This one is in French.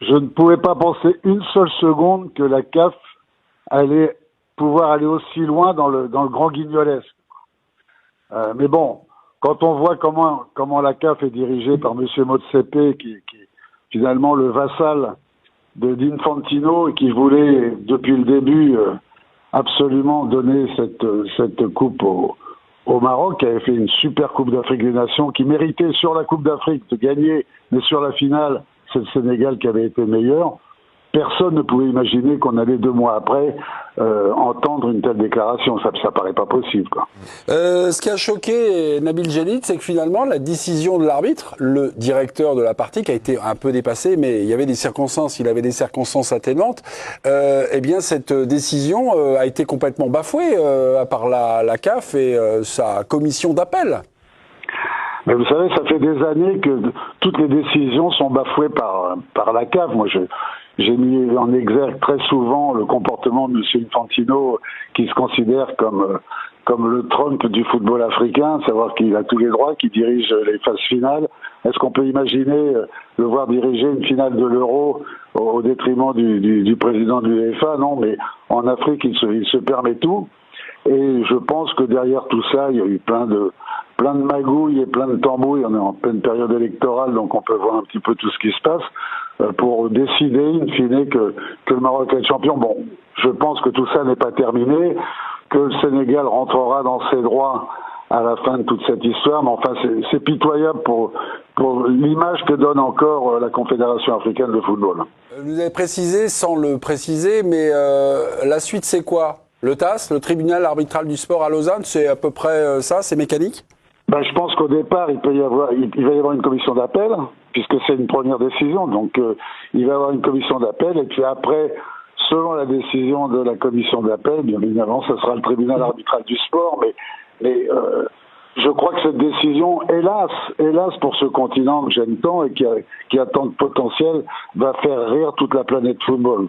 Je ne pouvais pas penser une seule seconde que la CAF allait pouvoir aller aussi loin dans le grand guignolesque. Mais bon, quand on voit comment la CAF est dirigée par M. Motsepe, qui est finalement le vassal d'Infantino et qui voulait depuis le début absolument donner cette coupe au Maroc, qui avait fait une super Coupe d'Afrique des Nations, qui méritait sur la Coupe d'Afrique de gagner, mais sur la finale, c'est le Sénégal qui avait été meilleur. Personne ne pouvait imaginer qu'on allait 2 mois après entendre une telle déclaration. Ça paraît pas possible, quoi. Ce qui a choqué Nabil Djellit, c'est que finalement, la décision de l'arbitre, le directeur de la partie, qui a été un peu dépassé, mais il y avait des circonstances, il avait des circonstances atténuantes, eh bien, cette décision a été complètement bafouée par la CAF et sa commission d'appel. Mais vous savez, ça fait des années que toutes les décisions sont bafouées par la CAF. Moi, j'ai mis en exergue très souvent le comportement de M. Infantino, qui se considère comme le Trump du football africain, savoir qu'il a tous les droits, qu'il dirige les phases finales. Est-ce qu'on peut imaginer le voir diriger une finale de l'Euro au détriment du président de l'UEFA? Non, mais en Afrique, il se permet tout. Et je pense que derrière tout ça, il y a eu plein de magouilles et plein de tambouilles. On est en pleine période électorale, donc on peut voir un petit peu tout ce qui se passe pour décider, in fine, que le Maroc est champion. Bon, je pense que tout ça n'est pas terminé, que le Sénégal rentrera dans ses droits à la fin de toute cette histoire, mais enfin, c'est pitoyable pour l'image que donne encore la Confédération africaine de football. Vous avez précisé, sans le préciser, mais la suite, c'est quoi? Le TAS, le tribunal arbitral du sport à Lausanne, c'est à peu près ça, c'est mécanique? Ben, je pense qu'au départ, il va y avoir une commission d'appel, puisque c'est une première décision. Donc, il va y avoir une commission d'appel, et puis après, selon la décision de la commission d'appel, bien évidemment, ce sera le tribunal arbitral du sport. Mais je crois que cette décision, hélas pour ce continent que j'aime tant et qui a tant de potentiel, va faire rire toute la planète football.